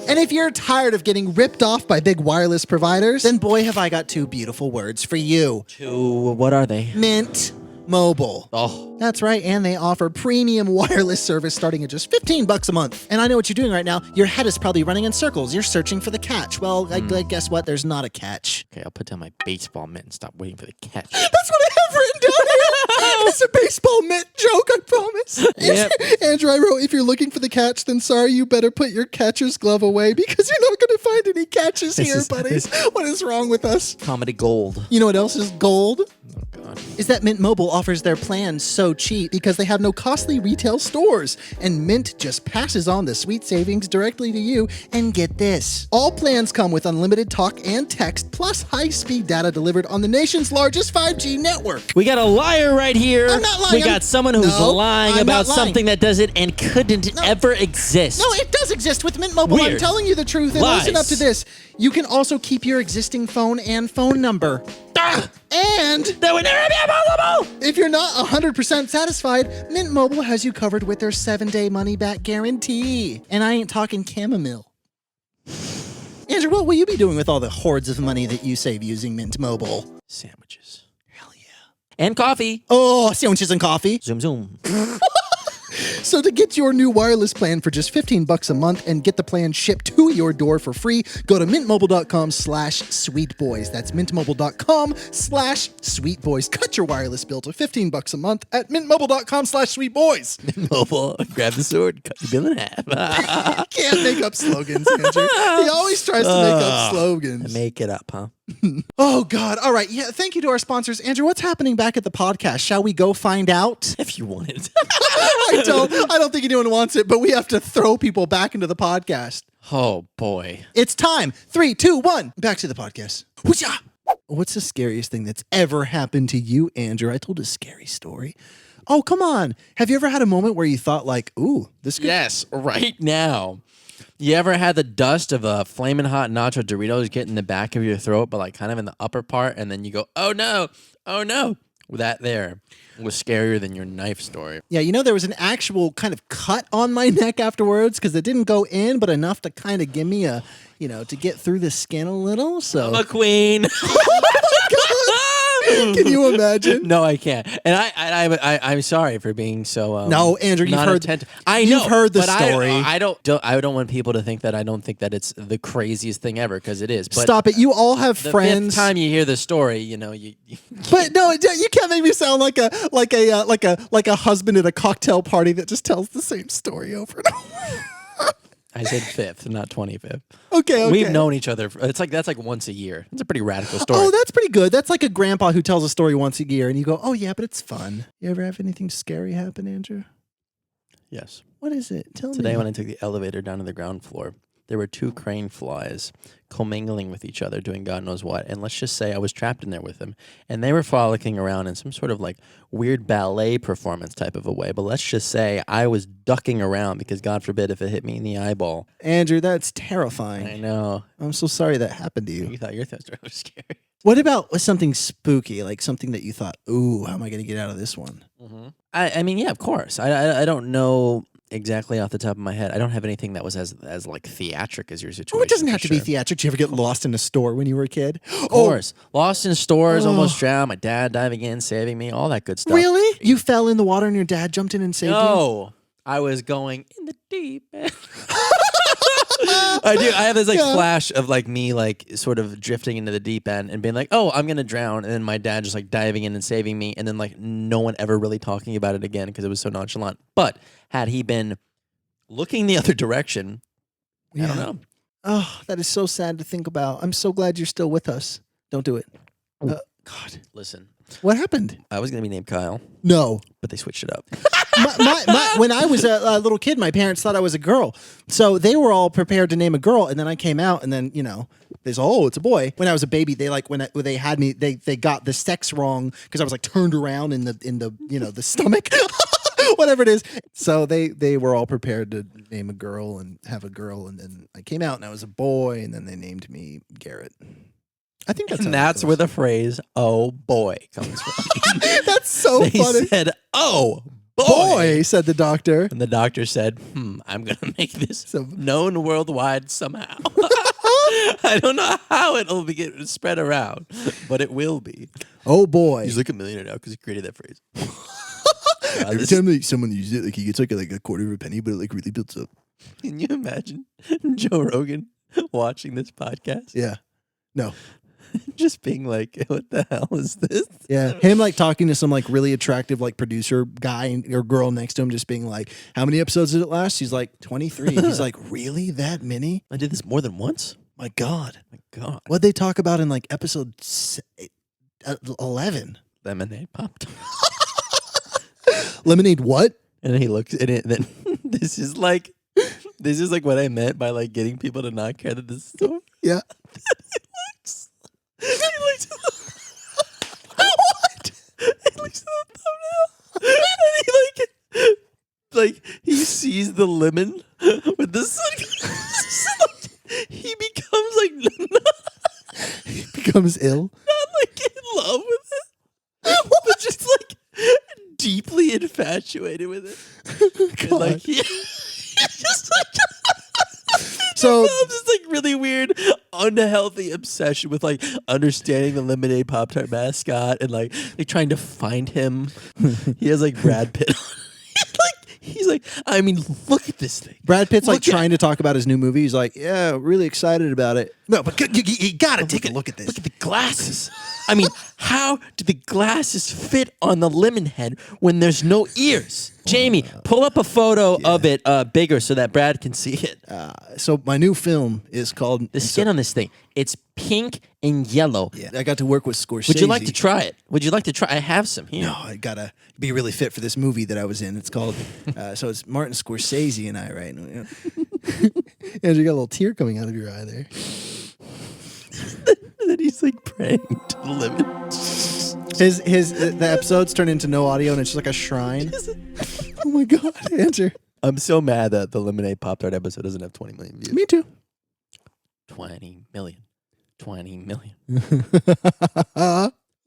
And if you're tired of getting ripped off by big wireless providers, then boy, have I got 2 beautiful words for you. What are they? Mint Mobile. Oh. That's right, and they offer premium wireless service starting at just $15 a month. And I know what you're doing right now. Your head is probably running in circles. You're searching for the catch. Well, guess what? There's not a catch. Okay, I'll put down my baseball mitt and stop waiting for the catch. That's what I have written down here. It's a baseball mitt joke, I promise. Yep. Andrew, I wrote, if you're looking for the catch, then sorry, you better put your catcher's glove away because you're not going to find any catches here, buddies. What is wrong with us? Comedy gold. You know what else is gold? Oh, God. Is that Mint Mobile offers their plans so cheap because they have no costly retail stores. And Mint just passes on the sweet savings directly to you. And get this. All plans come with unlimited talk and text plus high-speed data delivered on the nation's largest 5G network. We got a liar right here. I'm not lying. We got someone who's No, lying I'm about not lying. something that doesn't and couldn't ever exist. No, it does exist with Mint Mobile. Weird. I'm telling you the truth. And Lies. listen up to this. You can also keep your existing phone and phone number. And That would never be possible. if you're not 100% satisfied, Mint Mobile has you covered with their 7-day money-back guarantee. And I ain't talking chamomile. Andrew, what will you be doing with all the hordes of money that you save using Mint Mobile? Sandwiches. Hell yeah. And coffee. Oh, sandwiches and coffee. Zoom, zoom. So to get your new wireless plan for just $15 a month and get the plan shipped to your door for free, go to mintmobile.com/sweetboys. That's mintmobile.com/sweetboys. Cut your wireless bill to $15 a month at mintmobile.com/sweetboys. Mobile. Grab the sword. Cut the bill in half. Can't make up slogans, Andrew. He always tries to make up slogans. Make it up, huh? Oh, God. All right. Yeah. Thank you to our sponsors. Andrew, what's happening back at the podcast? Shall we go find out? If you want it. I don't think anyone wants it, but we have to throw people back into the podcast. Oh, boy. It's time. 3, 2, 1. Back to the podcast. Whoosha! What's the scariest thing that's ever happened to you, Andrew? I told a scary story. Oh, come on. Have you ever had a moment where you thought like, ooh, this could... Yes, right now. You ever had the dust of a flaming hot nacho Doritos get in the back of your throat, but like kind of in the upper part, and then you go, oh no, oh no. That there was scarier than your knife story. Yeah, you know, there was an actual kind of cut on my neck afterwards because it didn't go in, but enough to kind of give me a, to get through the skin a little. So I'm a queen. Can you imagine? No, I can't. And I'm sorry for being so. No, Andrew, you've heard. I know. You've heard the but story. I don't want people to think that I don't think that it's the craziest thing ever because it is. But Stop it! You all have the friends. fifth time you hear the story, you. But no, you can't make me sound like a husband at a cocktail party that just tells the same story over and over. I said 5th, not 25th. Okay. We've known each other. That's like once a year. It's a pretty radical story. Oh, that's pretty good. That's like a grandpa who tells a story once a year, and you go, "Oh yeah, but it's fun." You ever have anything scary happen, Andrew? Yes. What is it? Tell me. Today, when I took the elevator down to the ground floor, there were 2 crane flies commingling with each other, doing God knows what. And let's just say I was trapped in there with them, and they were frolicking around in some sort of like weird ballet performance type of a way. But let's just say I was ducking around because God forbid if it hit me in the eyeball. Andrew, that's terrifying. I know. I'm so sorry that happened to you. You thought your throat was scary. What about something spooky, like something that you thought, "Ooh, how am I going to get out of this one?" I mean, yeah, of course. I don't know exactly off the top of my head. I don't have anything that was as like theatric as your situation. Oh, it doesn't have for to be sure. theatric. Did you ever get lost in a store when you were a kid? Of course. Lost in stores, almost drowned. My dad diving in, saving me, all that good stuff. Really? You fell in the water and your dad jumped in and saved you? No. I was going in the deep end. I do. I have this flash of like me like sort of drifting into the deep end and being like, oh, I'm going to drown. And then my dad just like diving in and saving me. And then like no one ever really talking about it again because it was so nonchalant. But had he been looking the other direction, I don't know. Oh, that is so sad to think about. I'm so glad you're still with us. Don't do it. God. Listen, What happened? I was going to be named Kyle, No. but they switched it up. When I was a little kid, my parents thought I was a girl. So they were all prepared to name a girl. And then I came out and then, they said, oh, it's a boy. When I was a baby, when they had me, they got the sex wrong because I was like turned around in the stomach, whatever it is. So they were all prepared to name a girl and have a girl. And then I came out and I was a boy. And then they named me Garrett. I think That's where the phrase "oh boy" comes from. That's so They funny. said, "Oh boy,", Boy, said the doctor. and the doctor said, "I'm gonna make this known worldwide somehow. I don't know how it'll be spread around, but it will be." Oh boy. He's like a millionaire now because he created that phrase. Every time someone uses it, like he gets like a quarter of a penny, but it like really builds up. Can you imagine Joe Rogan watching this podcast? Yeah. No. Just being like, what the hell is this? Yeah. Him like talking to some like really attractive like producer guy or girl next to him, just being like, how many episodes did it last? She's like 23. He's like, really? That many? I did this more than once? My God. My God. What'd they talk about in like episode 11? Lemonade popped. Lemonade what? And then he looks at it, and then this is like what I meant by like getting people to not care that this is so. Yeah. He looks what? He looks at the thumbnail and he like he sees the lemon with the sunglasses. He becomes like He becomes ill. not like in love with it, but just like deeply infatuated with it. And like he's just like. So This like really weird, unhealthy obsession with like understanding the lemonade Pop-Tart mascot and like trying to find him. He has like Brad Pitt. He's like, I mean, look at this thing. Brad Pitt's like Look at- trying to talk about his new movie. He's like, yeah, really excited about it. No, but you gotta take a look at this. Look at the glasses. I mean, how do the glasses fit on the lemon head when there's no ears? Jamie, pull up a photo of it bigger so that Brad can see it. So my new film is called The skin on this thing, it's pink and yellow. Yeah, I got to work with Scorsese. Would you like to try it? Would you like to try? I have some here. No, I gotta be really fit for this movie that I was in. It's called, so it's Martin Scorsese and I, right? And you got a little tear coming out of your eye there. And then he's like praying to the lemon. The episodes turn into no audio and it's just like a shrine. Oh my God, Andrew. I'm so mad that the Lemonade Pop-Tart episode doesn't have 20 million views. Me too. 20 million. 20 million.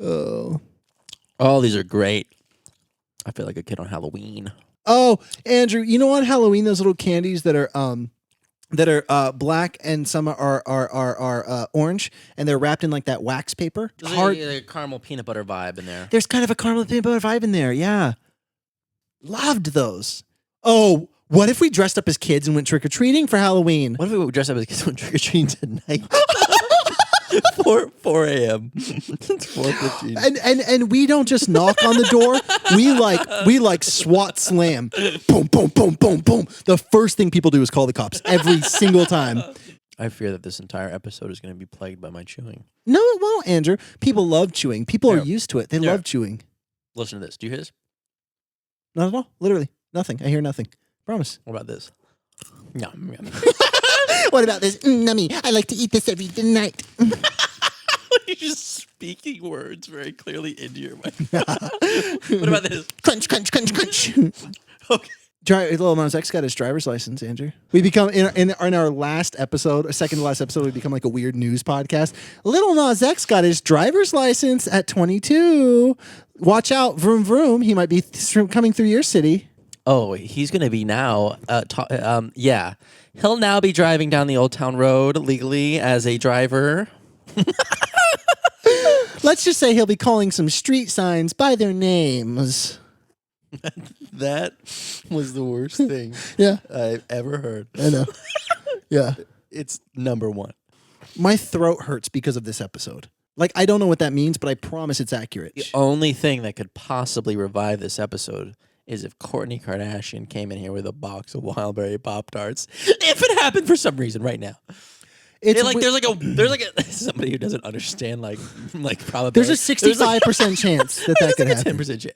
Oh. Oh, these are great. I feel like a kid on Halloween. Oh, Andrew, you know on Halloween those little candies that are black and some are orange and they're wrapped in like that wax paper. There's a caramel peanut butter vibe in there. There's kind of a caramel peanut butter vibe in there. Yeah. Loved those. Oh, what if we dressed up as kids and went trick-or-treating for Halloween? What if we dress up as kids when trick-or-treating tonight? 4 a.m. It's 4:15. And we don't just knock on the door. We like SWAT slam. Boom, boom, boom, boom, boom. The first thing people do is call the cops every single time. I fear that this entire episode is going to be plagued by my chewing. No, it won't, Andrew. People love chewing. People are Here. used to it. They Here. love chewing. Listen to this. Do you hear this? Not at all. Literally. Nothing. I hear nothing. Promise. What about this? Yum, yum. What about this? Nummy. I like to eat this every night. You're just speaking words very clearly into your mic. What about this? Crunch, crunch, crunch, crunch. Okay. Little Nas X got his driver's license, Andrew. We become, in our last episode, or second to last episode, we become like a weird news podcast. Little Nas X got his driver's license at 22. Watch out, vroom, vroom. He might be coming through your city. Oh, he's going to be now. Yeah. He'll now be driving down the Old Town Road legally as a driver. Let's just say he'll be calling some street signs by their names. That was the worst thing Yeah. I've ever heard. I know. Yeah. It's number one. My throat hurts because of this episode. Like, I don't know what that means, but I promise it's accurate. The only thing that could possibly revive this episode is if Kourtney Kardashian came in here with a box of Wildberry Pop-Tarts. If it happened for some reason right now. It's There's like a somebody who doesn't understand like probability. There's a 65% chance that could happen. 10% chance.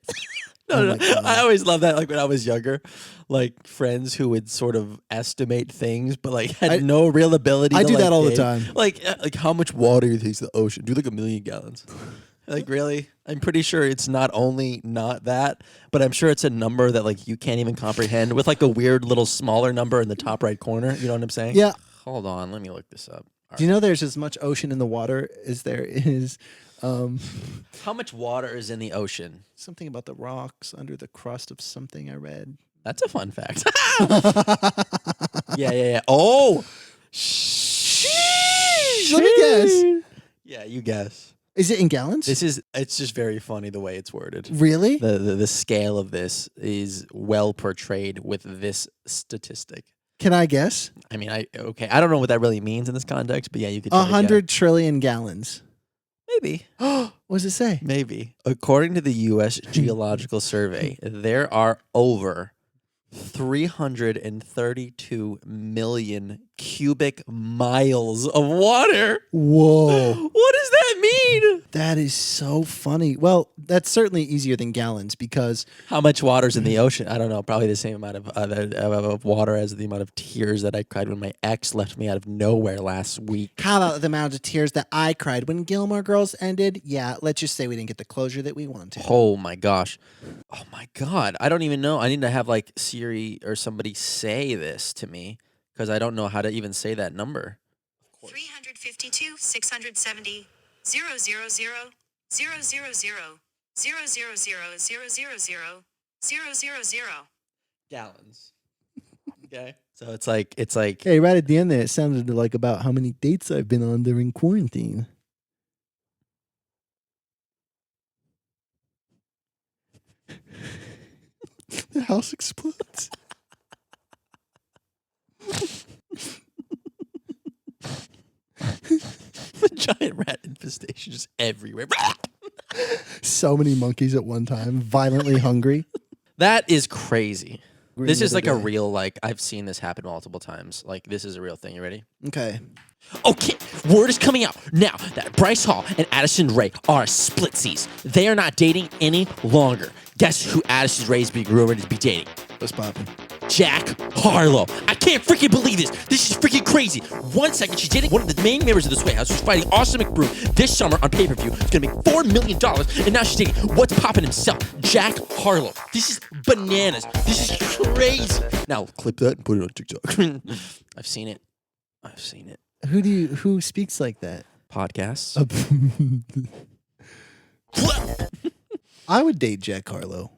No. I always love that. Like when I was younger, like friends who would sort of estimate things, but like had no real ability. I to, do like, that all the gauge. time. Like how much water you think the ocean? Do like 1 million gallons. Like really? I'm pretty sure it's not only not that, but I'm sure it's a number that like you can't even comprehend with like a weird little smaller number in the top right corner. You know what I'm saying? Yeah. Hold on, let me look this up. Do you know there's as much ocean in the water as there is How much water is in the ocean? something about the rocks under the crust of something I read? That's a fun fact. Yeah. Oh! Let me guess. Yeah, you guess. Is it in gallons? It's just very funny the way it's worded. Really? The scale of this is well portrayed with this statistic. Can I guess? I mean, I don't know what that really means in this context, but yeah, you could. 100 trillion gallons. Maybe. What does it say? Maybe. According to the U.S. Geological Survey, there are over 332 million cubic miles of water. Whoa. What does that mean? That is so funny. Well, that's certainly easier than gallons because How much water's in the ocean? I don't know. Probably the same amount of water as the amount of tears that I cried when my ex left me out of nowhere last week. how about the amount of tears that I cried when Gilmore Girls ended? Yeah, let's just say we didn't get the closure that we wanted. Oh my gosh. Oh my God. I don't even know. I need to have like Siri or somebody say this to me because I don't know how to even say that number. 352 670 000 000 000 000 Gallons. Okay. So it's like Hey, right at the end there, it sounded like about how many dates I've been on during quarantine. The house explodes. the giant rat infestation just everywhere. So many monkeys at one time, violently hungry. That is crazy. This is like a Day. real, like, I've seen this happen multiple times. Like, this is a real thing. You ready? Okay. Okay, word is coming out now that Bryce Hall and Addison Rae are splitsies. They are not dating any longer. Guess who Addison Rae is being rumored to be dating? What's poppin'? Jack Harlow. I can't freaking believe this. This is freaking crazy. 1 second, she's dating one of the main members of the Sway House who's fighting Austin McBroom this summer on pay-per-view. It's going to make $4 million, and now she's dating what's poppin' himself, Jack Harlow. This is bananas. This is crazy. Now, clip that and put it on TikTok. I've seen it. Who speaks like that? Podcasts. I would date Jack Harlow.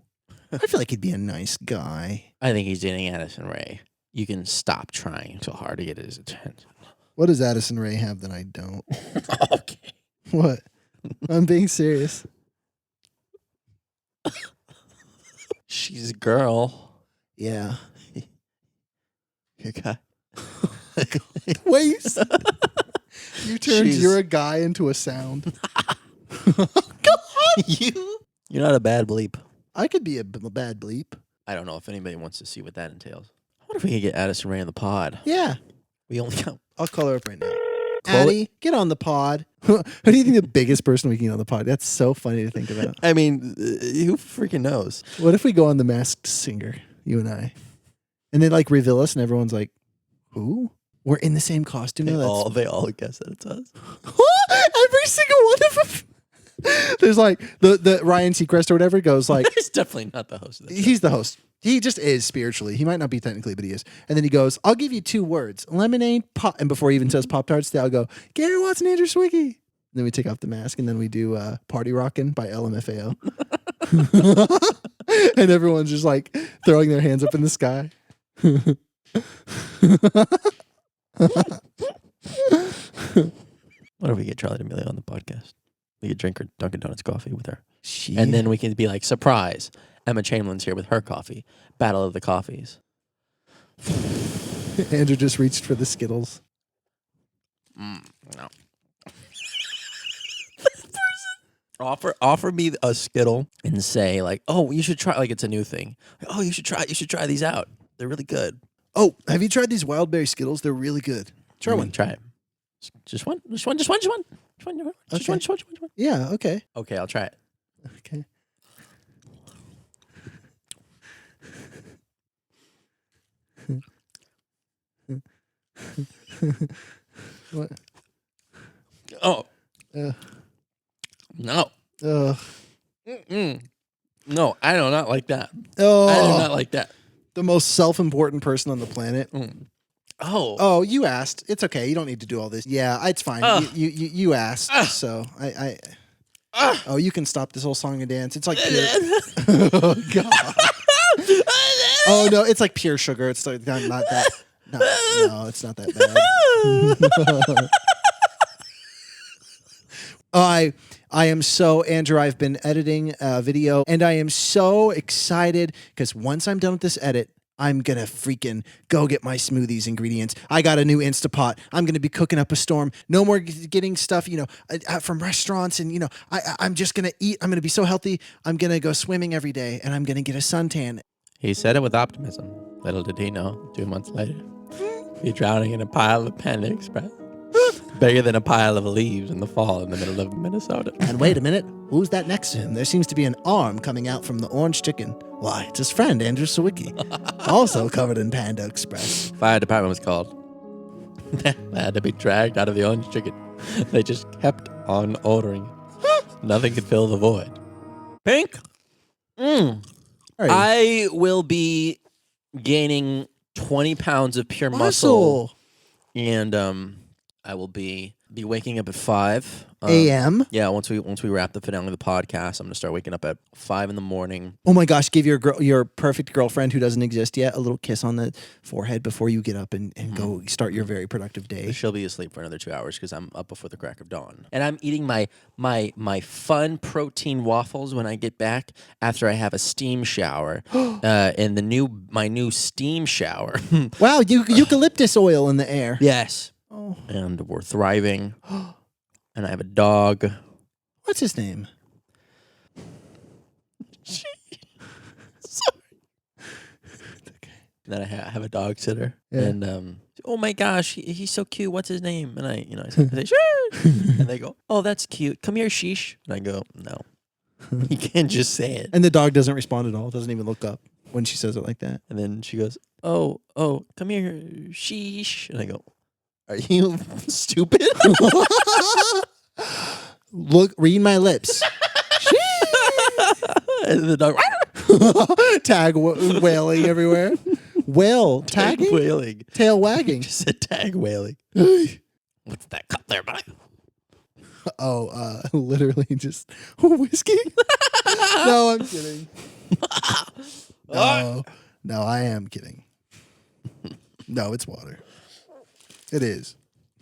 I feel like he'd be a nice guy. I think he's dating Addison Rae. You can stop trying so hard to get his attention. What does Addison Rae have that I don't? Okay. What? I'm being serious. She's a girl. Yeah. Okay. Wait. You turned She's- "you're a guy" into a sound. You're not a bad bleep. I could be a bad bleep. I don't know if anybody wants to see what that entails. I wonder if we could get Addison Rae on the pod. Yeah. We only got I'll call her up right now. Call Addie, get on the pod. Who do you think the biggest person we can get on the pod? That's so funny to think about. I mean, who freaking knows? What if we go on The Masked Singer, you and I, and they like reveal us, and everyone's like, "Who? We're in the same costume." No, They all guess that it's us. every single one of them. There's like the Ryan Seacrest or whatever goes like, He's definitely not the host of this. he's the host. He just is spiritually. He might not be technically, but he is. And then he goes, "I'll give you 2 words: lemonade, pop." And before he even says Pop-Tarts, they'll go, "Garrett Watson, Andrew Swiggy." And then we take off the mask, and then we do "Party Rockin'" by LMFAO. And everyone's just like throwing their hands up in the sky. What if we get Charlie D'Amelio on the podcast? We could drink her Dunkin' Donuts coffee with her. She, And then we can be like, surprise, Emma Chamberlain's here with her coffee. Battle of the coffees. Andrew just reached for the Skittles. No. Offer me a Skittle and say like, oh, you should try, like it's a new thing. Oh, you should try these out. They're really good. Oh, have you tried these wild berry Skittles? They're really good. Try one. Try it. Just one. Yeah, okay. Okay, I'll try it. Okay. What? Oh. Uh, No. uh, No, I do not like that. oh, I do not like that. the most self-important person on the planet. Oh. Oh, you asked. It's okay. You don't need to do all this. Yeah, it's fine. You asked. So I oh, you can stop this whole song and dance. It's like pure. Oh God. Oh no, it's like pure sugar. It's like not that. No, it's not that bad. I am so, Andrew, I've been editing a video and I am so excited because once I'm done with this edit, I'm going to freaking go get my smoothies ingredients. I got a new Instapot. I'm going to be cooking up a storm. No more getting stuff, from restaurants. And, I'm just going to eat. I'm going to be so healthy. I'm going to go swimming every day and I'm going to get a suntan. He said it with optimism. Little did he know, 2 months later, he'd be drowning in a pile of Panda Express. Bigger than a pile of leaves in the fall in the middle of Minnesota. And wait a minute, who's that next to him? There seems to be an arm coming out from the orange chicken. Why, it's his friend, Andrew Sawicki, also covered in Panda Express. Fire department was called. They had to be dragged out of the orange chicken. They just kept on ordering. Nothing could fill the void. Pink? I will be gaining 20 pounds of pure muscle. And I will be waking up at 5 a.m. Yeah, once we wrap the finale of the podcast, I'm gonna start waking up at 5 in the morning. Oh my gosh, give your perfect girlfriend who doesn't exist yet a little kiss on the forehead before you get up and go start your very productive day. She'll be asleep for another 2 hours because I'm up before the crack of dawn. And I'm eating my fun protein waffles when I get back after I have a steam shower. In my new steam shower. Wow, eucalyptus oil in the air. Yes. Oh. And we're thriving. And I have a dog. What's his name? Sorry. Okay. Then I have a dog sitter. Yeah. And oh my gosh, he's so cute. What's his name? And I say, sure. And they go, oh, that's cute. Come here, sheesh. And I go, no. You can't just say it. And the dog doesn't respond at all. Doesn't even look up when she says it like that. And then she goes, oh, come here, sheesh. And I go, are you stupid? Look, read my lips. And the dog Tag wailing everywhere. Whale tag tagging? wailing. Tail wagging. Just said tag wailing. What's that cup there, buddy? Oh, literally just whiskey. No, I'm kidding. No, I am kidding. No, it's water. It is.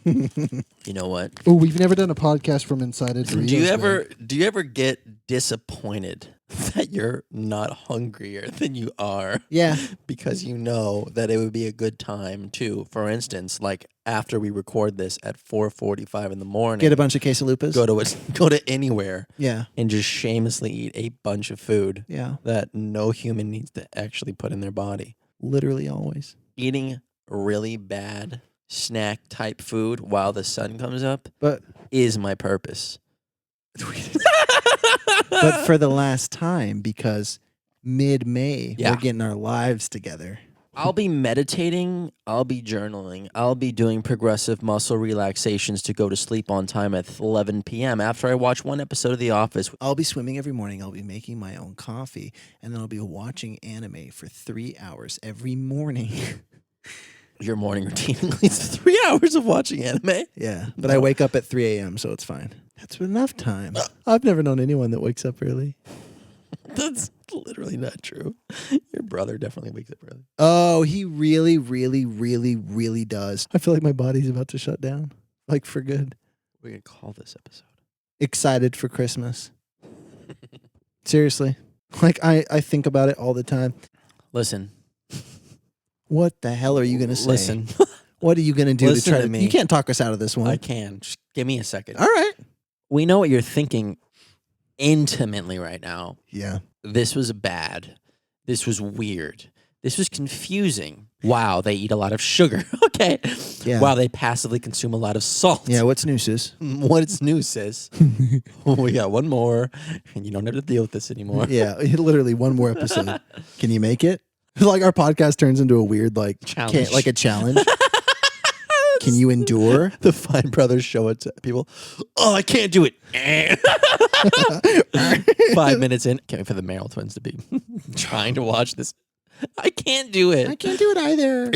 You know what? Oh, we've never done a podcast from inside a Doritos. Do you ever get disappointed that you're not hungrier than you are? Yeah. Because you know that it would be a good time to, for instance, like after we record this at 4:45 in the morning, get a bunch of quesalupas. Go to anywhere. Yeah. And just shamelessly eat a bunch of food. Yeah. That no human needs to actually put in their body. Literally always. Eating really bad snack type food while the sun comes up is my purpose. But for the last time, because mid-May, we're getting our lives together. I'll be meditating, I'll be journaling, I'll be doing progressive muscle relaxations to go to sleep on time at 11 p.m. after I watch one episode of The Office. I'll be swimming every morning, I'll be making my own coffee, and then I'll be watching anime for 3 hours every morning. Your morning routine includes 3 hours of watching anime? Yeah, but I wake up at 3 a.m., so it's fine. That's enough time. I've never known anyone that wakes up early. That's literally not true. Your brother definitely wakes up early. Oh, he really, really, really, really does. I feel like my body's about to shut down, like for good. We're going to call this episode. Excited for Christmas. Seriously. Like, I think about it all the time. Listen. What the hell are you going to say? Listen. What are you going to do Listen to try to me. You can't talk us out of this one. I can. Just give me a second. All right. We know what you're thinking intimately right now. Yeah. This was bad. This was weird. This was confusing. Wow, they eat a lot of sugar. Okay. Yeah. Wow, they passively consume a lot of salt. Yeah, what's new, sis? What's new, sis? We got one more, and you don't have to deal with this anymore. Yeah, literally one more episode. Can you make it? Like our podcast turns into a weird Challenge. like a challenge. Can you endure? The Fine Brothers show it to people. Oh, I can't do it. 5 minutes in, can't wait for the Merrill twins to be trying to watch this. I can't do it. I can't do it either.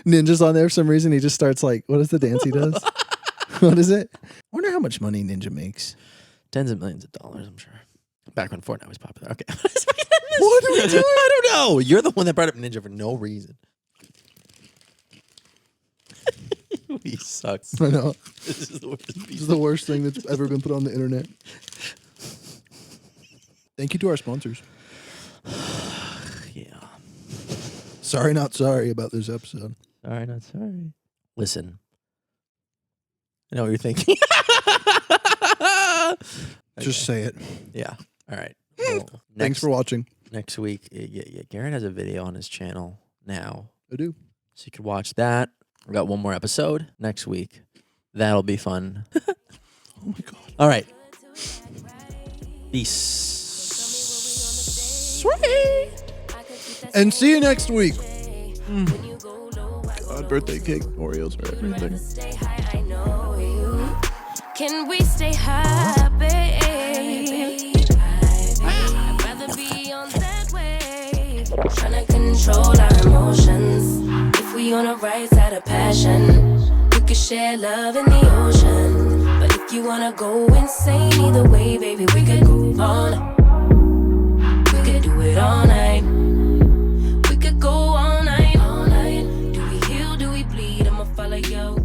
Ninja's on there for some reason. He just starts like, what is the dance he does? What is it? I wonder how much money Ninja makes. Tens of millions of dollars, I'm sure. Back when Fortnite was popular. Okay. What are we doing? I don't know. You're the one that brought up Ninja for no reason. He sucks. I know. This is the worst. This is the worst thing that's ever been put on the internet. Thank you to our sponsors. Yeah. Sorry, not sorry about this episode. Sorry, not sorry. Listen. I know what you're thinking. Just say it. Yeah. All right. Well, Thanks for watching. Next week, yeah, Garrett has a video on his channel now. I do. So you could watch that. We got one more episode next week. That'll be fun. Oh my God. All right. Be sweet. And see you next week. God, birthday cake, Oreos are everything. Can we stay happy? I'd rather be on that way. Trying to control our emotions. If we on the right side of passion, we could share love in the ocean. But if you wanna go insane either way, baby, we could go on. We could do it all night. We could go all night, all night. Do we heal, do we bleed? I'ma follow you.